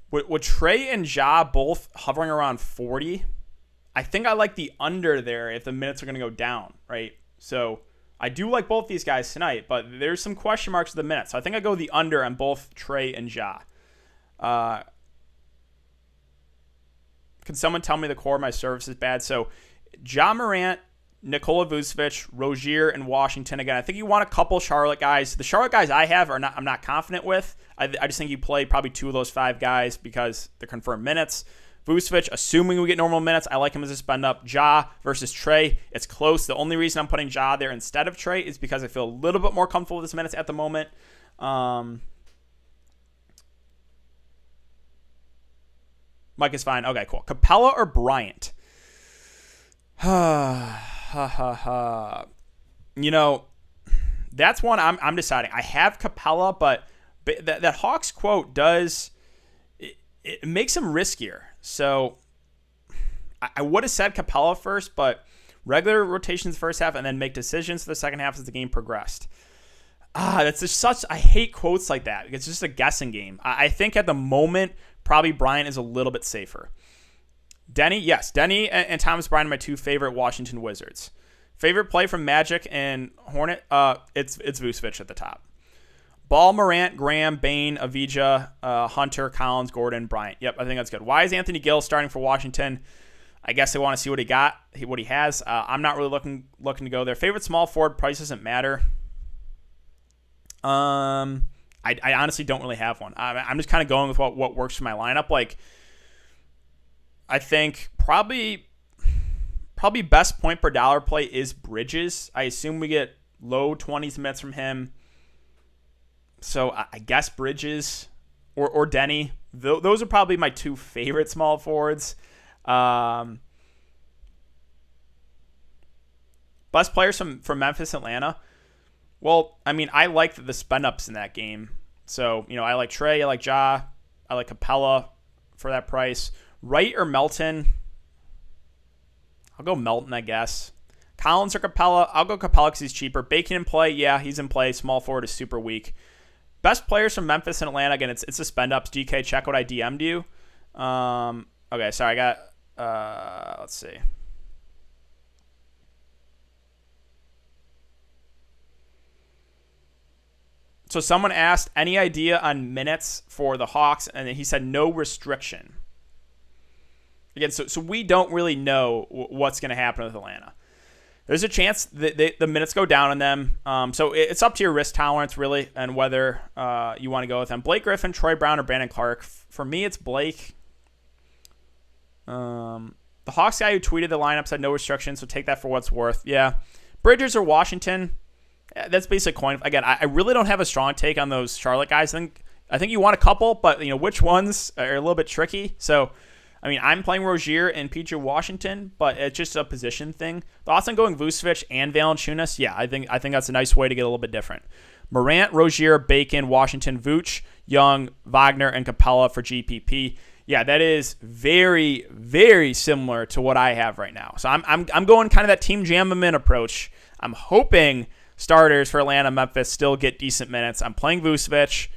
With Trae and Ja both hovering around 40, I think I like the under there if the minutes are going to go down, right? So I do like both these guys tonight, but there's some question marks with the minutes. So I think I go the under on both Trae and Ja. Can someone tell me the core of my service is bad? So Ja Morant, Nikola Vucevic, Rozier, and Washington. Again, I think you want a couple Charlotte guys. The Charlotte guys I have I'm not confident with. I just think you play probably 2 of those 5 guys because they're confirmed minutes. Vucevic, assuming we get normal minutes, I like him as a spend up. Ja versus Trae, it's close. The only reason I'm putting Ja there instead of Trae is because I feel a little bit more comfortable with his minutes at the moment. Mike is fine. Okay, cool. Capella or Bryant? That's one I'm deciding. I have Capella, but that Hawks quote does it makes him riskier. So I would have said Capella first, but regular rotations first half and then make decisions for the second half as the game progressed. That's just such. I hate quotes like that. It's just a guessing game. I think at the moment probably Bryant is a little bit safer. Denny, yes. Denny and Thomas Bryant are my 2 favorite Washington Wizards. Favorite play from Magic and Hornet? It's Vucevic at the top. Ball, Morant, Graham, Bane, Avdija, Hunter, Collins, Gordon, Bryant. Yep, I think that's good. Why is Anthony Gill starting for Washington? I guess they want to see what he has. I'm not really looking to go there. Favorite small forward, price doesn't matter. I honestly don't really have one. I'm just kind of going with what works for my lineup. Like, I think probably probably best point per dollar play is Bridges. I assume we get low 20s minutes from him. So I guess Bridges or Denny. Those are probably my two favorite small forwards. Best players from Memphis, Atlanta. Well, I mean, I like the spend ups in that game. So, I like Trey, I like Ja, I like Capella for that price. Wright or Melton? I'll go Melton, I guess. Collins or Capella? I'll go Capella because he's cheaper. Bacon in play? Yeah, he's in play. Small forward is super weak. Best players from Memphis and Atlanta. Again, it's the spend ups. DK, check what I DM'd you. Okay, sorry, I got, let's see. So someone asked, any idea on minutes for the Hawks? And he said no restriction. Again, so we don't really know what's going to happen with Atlanta. There's a chance that the minutes go down on them. So it's up to your risk tolerance, really, and whether you want to go with them. Blake Griffin, Troy Brown, or Brandon Clark. For me, it's Blake. The Hawks guy who tweeted the lineup said no restriction, so take that for what's worth. Yeah. Bridges or Washington? That's basic coin. Again, I really don't have a strong take on those Charlotte guys. I think you want a couple, but which ones are a little bit tricky. So, I mean, I'm playing Rozier and PJ Washington, but it's just a position thing. Thoughts on going Vucevic and Valanciunas? Yeah, I think that's a nice way to get a little bit different. Morant, Rozier, Bacon, Washington, Vooch, Young, Wagner, and Capella for GPP. Yeah, that is very, very similar to what I have right now. So I'm going kind of that Team Jam-a-min approach. I'm hoping starters for Atlanta, Memphis still get decent minutes. I'm playing Vucevic.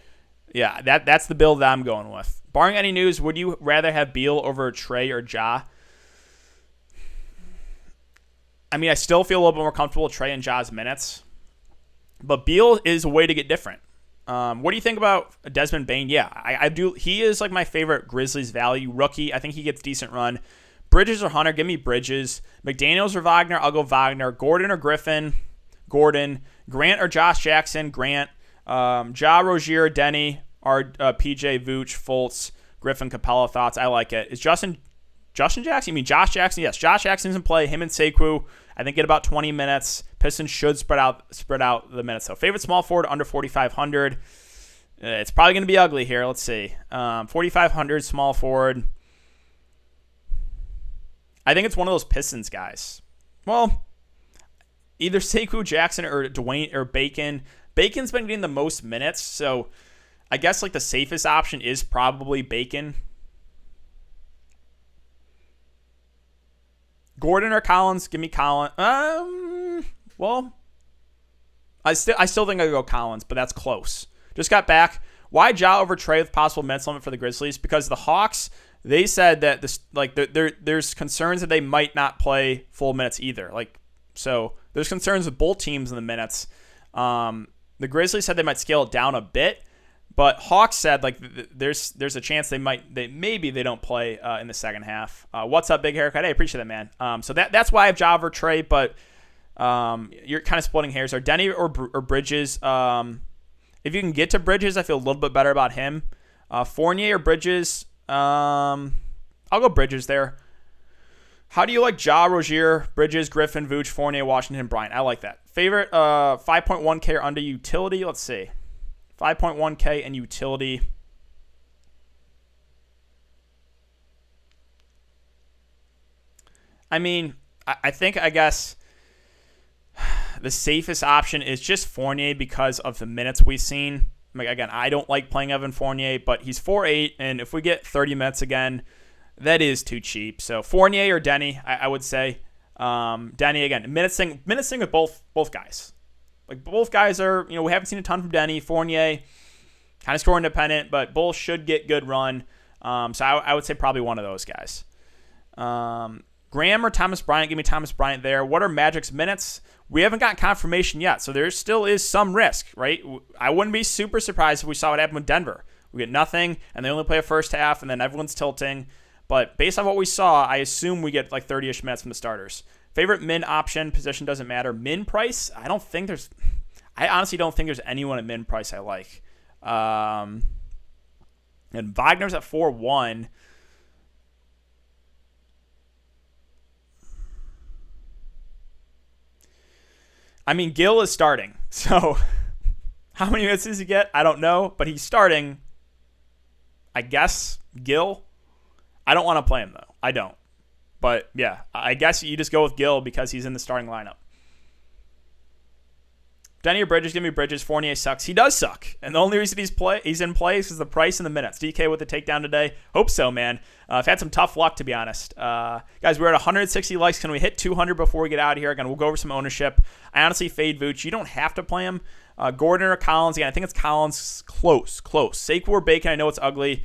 Yeah, that's the build that I'm going with. Barring any news, would you rather have Beal over Trey or Ja? I mean, I still feel a little bit more comfortable with Trey and Ja's minutes, but Beal is a way to get different. What do you think about Desmond Bane? Yeah, I do. He is like my favorite Grizzlies value rookie. I think he gets decent run. Bridges or Hunter? Give me Bridges. McDaniels or Wagner? I'll go Wagner. Gordon or Griffin? Gordon. Grant or Josh Jackson? Grant. Ja, Rozier, Denny, or PJ, Vooch, Fultz, Griffin, Capella. Thoughts? I like it. Is Justin Jackson? You mean Josh Jackson? Yes, Josh Jackson's in play. Him and Sekou, I think, get about 20 minutes. Pistons should spread out the minutes. So favorite small forward under 4,500. It's probably going to be ugly here. Let's see. 4,500 small forward. I think it's one of those Pistons guys. Well, either Sekou, Jackson, or Dwayne or Bacon. Bacon's been getting the most minutes, so I guess like the safest option is probably Bacon. Gordon or Collins? Give me Collins. Well, I still think I go Collins, but that's close. Just got back. Why Ja over Trey with possible minutes limit for the Grizzlies? Because the Hawks, they said that there's concerns that they might not play full minutes either. So there's concerns with both teams in the minutes. The Grizzlies said they might scale it down a bit, but Hawks said there's a chance maybe they don't play in the second half. What's up, Big Haircut? Hey, appreciate that, man. So that's why I have Ja over Trey, but you're kind of splitting hairs. Are Denny or Bridges? If you can get to Bridges, I feel a little bit better about him. Fournier or Bridges? I'll go Bridges there. How do you like Ja, Rozier, Bridges, Griffin, Vooch, Fournier, Washington, Bryant? I like that. Favorite 5.1K or under utility? Let's see. 5.1K and utility. I mean, I guess the safest option is just Fournier because of the minutes we've seen. Again, I don't like playing Evan Fournier, but he's 4'8", and if we get 30 minutes again, that is too cheap. So Fournier or Denny, I would say. Denny, again, minutes thing with both guys. Both guys are, we haven't seen a ton from Denny. Fournier, kind of score independent, but both should get good run. So I would say probably one of those guys. Graham or Thomas Bryant? Give me Thomas Bryant there. What are Magic's minutes? We haven't gotten confirmation yet, so there still is some risk, right? I wouldn't be super surprised if we saw what happened with Denver. We get nothing, and they only play a first half, and then everyone's tilting. But based on what we saw, I assume we get 30-ish minutes from the starters. Favorite min option, position doesn't matter. Min price, I honestly don't think there's anyone at min price I like. And Wagner's at 4-1. I mean, Gill is starting. So how many minutes does he get? I don't know, but he's starting. I guess Gill. I don't want to play him, though. I don't. But, yeah, I guess you just go with Gill because he's in the starting lineup. Denny or Bridges? Give me Bridges. Fournier sucks. He does suck. And the only reason he's in play is the price and the minutes. DK with the takedown today. Hope so, man. I've had some tough luck, to be honest. Guys, we're at 160 likes. Can we hit 200 before we get out of here? Again, we'll go over some ownership. I honestly fade Vooch. You don't have to play him. Gordon or Collins? Again, I think it's Collins. Close. Sekou or Bacon? I know it's ugly.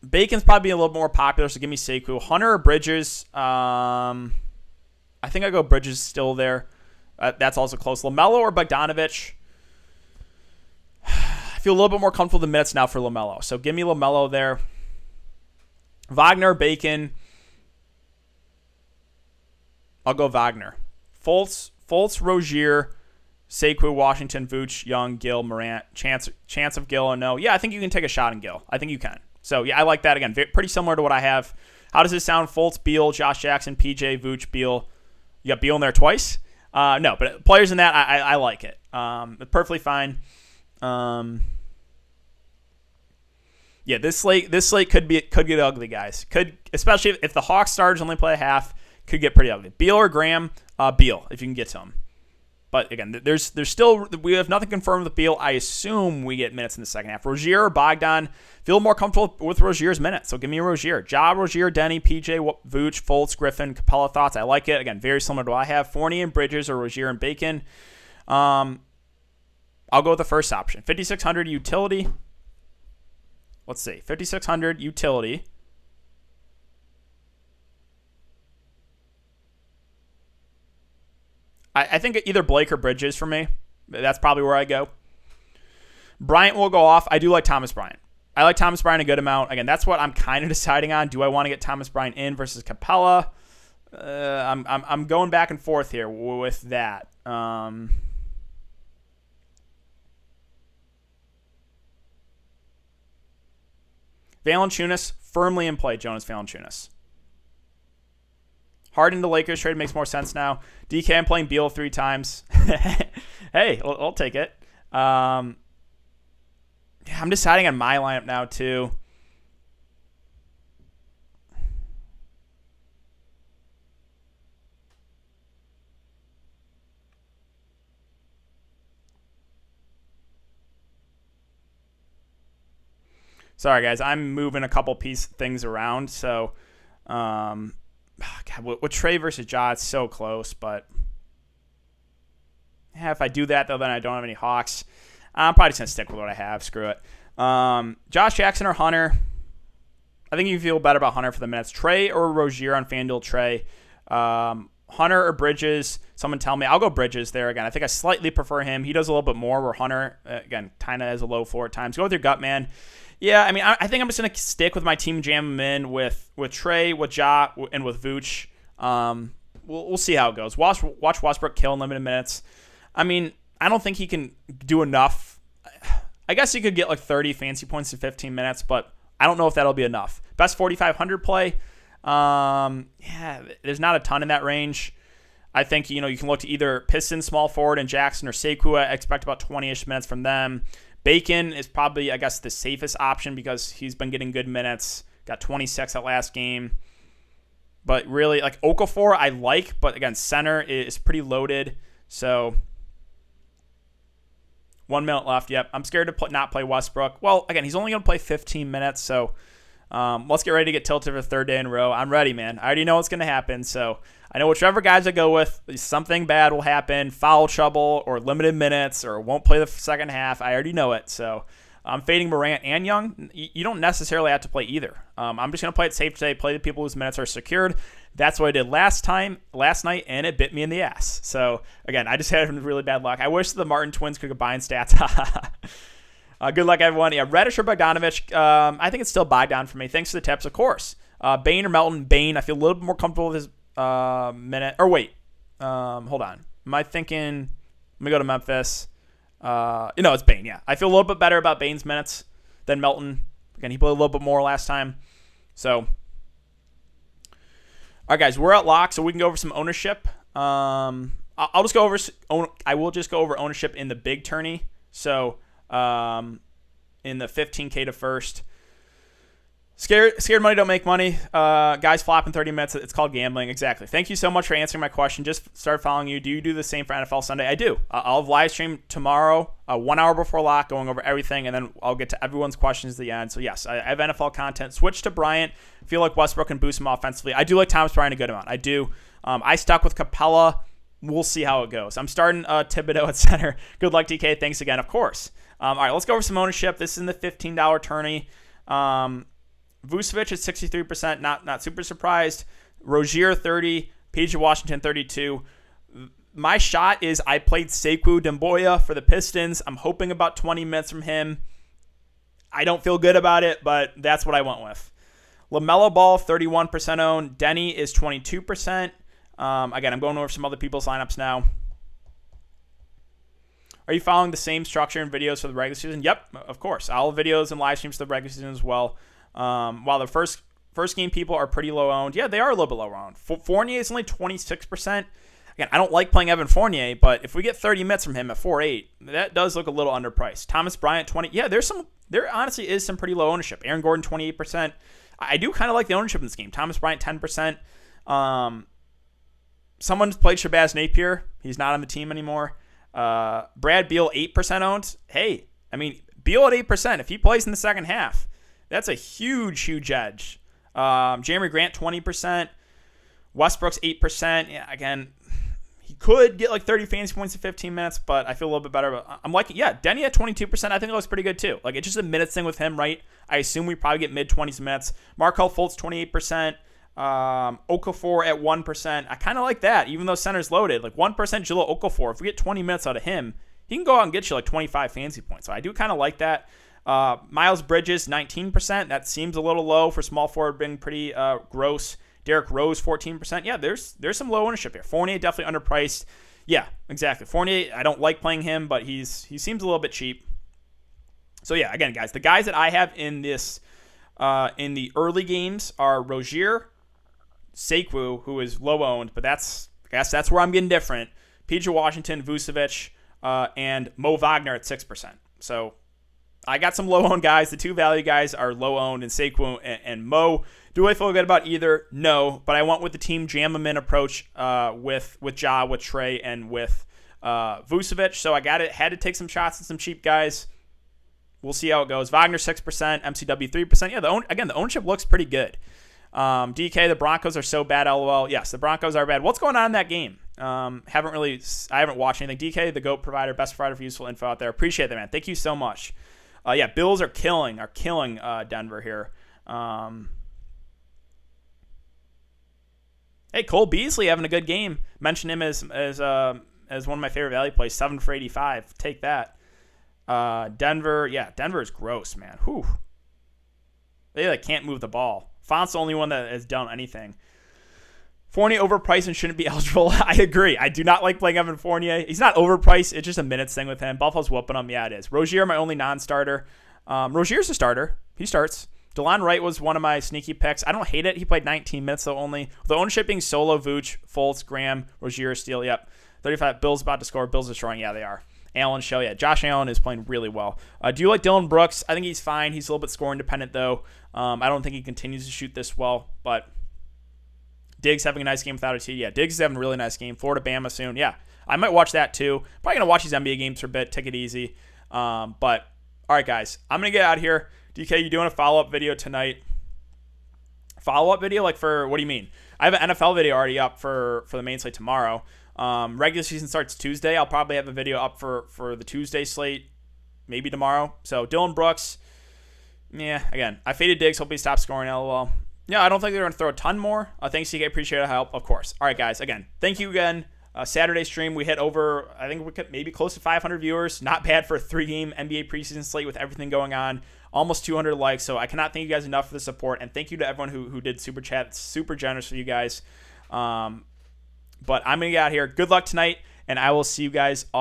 Bacon's probably a little more popular, so give me Sekou. Hunter or Bridges? I think I go Bridges still there. That's also close. LaMelo or Bogdanovic? I feel a little bit more comfortable with the minutes now for LaMelo. So give me LaMelo there. Wagner or Bacon? I'll go Wagner. Fultz, Rozier, Sekou, Washington, Vooch, Young, Gill, Morant. Chance of Gill or no? Yeah, I think you can take a shot in Gill. I think you can. So, yeah, I like that. Again, pretty similar to what I have. How does this sound? Fultz, Beal, Josh Jackson, PJ, Vooch, Beal. You got Beal in there twice? No, but players in that, I like it. Perfectly fine. Yeah, this slate could get ugly, guys. Especially if the Hawks starters only play a half, could get pretty ugly. Beal or Graham? Beal, if you can get to him. But again, there's still, we have nothing confirmed with Beal. I assume we get minutes in the second half. Rozier or Bogdan? Feel more comfortable with Rozier's minutes, so give me Rozier. Ja, Rozier, Denny, PJ, Vooch, Fultz, Griffin, Capella thoughts. I like it. Again, very similar to what I have. Fournier and Bridges or Rozier and Bacon. I'll go with the first option. 5,600 utility. Let's see. 5,600 utility. I think either Blake or Bridges for me. That's probably where I go. Bryant will go off. I do like Thomas Bryant. I like Thomas Bryant a good amount. Again, that's what I'm kind of deciding on. Do I want to get Thomas Bryant in versus Capella? I'm going back and forth here with that. Valanciunas, firmly in play, Jonas Valanciunas. Harden to Lakers trade makes more sense now. DK, I'm playing Beal 3 times. Hey, I'll take it. I'm deciding on my lineup now, too. Sorry, guys. I'm moving a couple things around. So, God, with Trey versus Ja, it's so close. But yeah, if I do that, though, then I don't have any Hawks. I'm probably just going to stick with what I have. Screw it. Josh Jackson or Hunter? I think you feel better about Hunter for the minutes. Trey or Rozier on FanDuel? Trey. Hunter or Bridges? Someone tell me. I'll go Bridges there again. I think I slightly prefer him. He does a little bit more, where Hunter, again, kind of has a low floor at times. Go with your gut, man. Yeah, I mean, I think I'm just going to stick with my team, jam him in with Trey, with Ja, and with Vooch. We'll see how it goes. Watch Westbrook kill in limited minutes. I mean, I don't think he can do enough. I guess he could get like 30 fancy points in 15 minutes, but I don't know if that'll be enough. Best 4,500 play. Yeah, there's not a ton in that range. I think, you can look to either Pistons small forward and Jackson or Sekou. I expect about 20-ish minutes from them. Bacon is probably, I guess, the safest option because he's been getting good minutes. Got 26 that last game. But really, like Okafor, I like, but again, center is pretty loaded. So 1 minute left. Yep, I'm scared to not play Westbrook. Well, again, he's only going to play 15 minutes, so let's get ready to get tilted for the third day in a row. I'm ready, man. I already know what's going to happen, so I know whichever guys I go with, something bad will happen, foul trouble or limited minutes or won't play the second half. I already know it, so I'm fading Morant and Young. You don't necessarily have to play either. I'm just going to play it safe today, play the people whose minutes are secured. That's what I did last night, and it bit me in the ass. So, again, I just had really bad luck. I wish the Martin twins could combine stats. Good luck, everyone. Yeah, Reddish or Bogdanovic, I think it's still Bogdan for me. Thanks for the tips, of course. Bane or Melton? Bane. I feel a little bit more comfortable with his minute. Or wait. Hold on. Am I thinking – let me go to Memphis. It's Bane, yeah. I feel a little bit better about Bane's minutes than Melton. Again, he played a little bit more last time. So, all right, guys, we're at lock, so we can go over some ownership. I'll just go over. I will just go over ownership in the big tourney. So in the 15K to first. Scared money don't make money. Guys flopping 30 minutes. It's called gambling. Exactly. Thank you so much for answering my question. Just started following you. Do you do the same for NFL Sunday? I do. I'll have live stream tomorrow, 1 hour before lock, going over everything, and then I'll get to everyone's questions at the end. So yes, I have NFL content. Switch to Bryant. Feel like Westbrook can boost him offensively. I do like Thomas Bryant a good amount. I do. I stuck with Capella. We'll see how it goes. I'm starting Thibodeau at center. Good luck, DK. Thanks again, of course. All right, let's go over some ownership. This is in the $15 tourney. Vucevic at 63%, not super surprised. Rozier 30, PJ Washington 32. My shot is I played Sekou Demboya for the Pistons. I'm hoping about 20 minutes from him. I don't feel good about it, but that's what I went with. LaMelo Ball 31% owned. Denny is 22%. Again, I'm going over some other people's lineups now. Are you following the same structure and videos for the regular season? Yep, of course. All videos and live streams for the regular season as well. While the first game people are pretty low owned, yeah, they are a little bit low owned. Fournier is only 26%. Again, I don't like playing Evan Fournier, but if we get 30 minutes from him at 4.8, that does look a little underpriced. Thomas Bryant 20, yeah, there honestly is some pretty low ownership. Aaron Gordon 28%. I do kind of like the ownership in this game. Thomas Bryant 10%. Someone's played Shabazz Napier. He's not on the team anymore. Brad Beal 8% owned. Hey, I mean Beal at 8%. If he plays in the second half, that's a huge edge. Jeremy Grant, 20%. Westbrook's 8%. Yeah, again, he could get like 30 fantasy points in 15 minutes, but I feel a little bit better. I'm liking, yeah, Denny at 22%. I think it looks pretty good too. Like, it's just a minutes thing with him, right? I assume we probably get mid-20s minutes. Markelle Fultz, 28%. Okafor at 1%. I kind of like that, even though center's loaded. Like 1% Jahlil Okafor. If we get 20 minutes out of him, he can go out and get you like 25 fantasy points. So I do kind of like that. Miles Bridges, 19%. That seems a little low for small forward being pretty gross. Derrick Rose, 14%. Yeah, there's some low ownership here. Fournier definitely underpriced. Yeah, exactly. Fournier, I don't like playing him, but he seems a little bit cheap. So yeah, again, guys, the guys that I have in this in the early games are Rozier, Sekou, who is low owned, but I guess that's where I'm getting different. PJ Washington, Vucevic, and Mo Wagner at 6%. So I got some low-owned guys. The two value guys are low-owned, and Sekou and Mo. Do I feel good about either? No, but I went with the team jam-em-in approach with Ja, with Trey, and with Vucevic. So I had to take some shots at some cheap guys. We'll see how it goes. Wagner 6%, MCW 3%. Yeah, the ownership looks pretty good. DK, the Broncos are so bad, LOL. Yes, the Broncos are bad. What's going on in that game? I haven't watched anything. DK, the GOAT provider, best provider for useful info out there. Appreciate that, man. Thank you so much. Yeah, Bills are killing Denver here. Hey, Cole Beasley having a good game. Mentioned him as one of my favorite value plays. 7 for 85. Take that. Denver is gross, man. Whew. They can't move the ball. Font's the only one that has done anything. Fournier overpriced and shouldn't be eligible. I agree. I do not like playing Evan Fournier. He's not overpriced. It's just a minutes thing with him. Buffalo's whooping him. Yeah, it is. Rozier, my only non-starter. Rozier's a starter. He starts. DeLon Wright was one of my sneaky picks. I don't hate it. He played 19 minutes, though, only. The ownership being Solo, Vooch, Fultz, Graham, Rozier, Steele. Yep. 35. Bill's about to score. Bill's destroying. Yeah, they are. Allen show. Yeah, Josh Allen is playing really well. Do you like Dylan Brooks? I think he's fine. He's a little bit score independent, though. I don't think he continues to shoot this well, but Diggs having a nice game without a T. Yeah, Diggs is having a really nice game. Florida Bama soon. Yeah, I might watch that too. Probably going to watch these NBA games for a bit. Take it easy. But, all right, guys. I'm going to get out of here. DK, you doing a follow-up video tonight? Follow-up video? Like for, what do you mean? I have an NFL video already up for the main slate tomorrow. Regular season starts Tuesday. I'll probably have a video up for the Tuesday slate maybe tomorrow. So, Dylan Brooks. Yeah, again, I faded Diggs. Hope he stops scoring, LOL. Yeah, I don't think they're going to throw a ton more. Thanks, CK. Appreciate the help, of course. All right, guys. Again, thank you again. Saturday stream, we hit over, I think we could maybe close to 500 viewers. Not bad for a 3-game NBA preseason slate with everything going on. Almost 200 likes. So I cannot thank you guys enough for the support. And thank you to everyone who did super chat. It's super generous for you guys. But I'm going to get out of here. Good luck tonight, and I will see you guys all.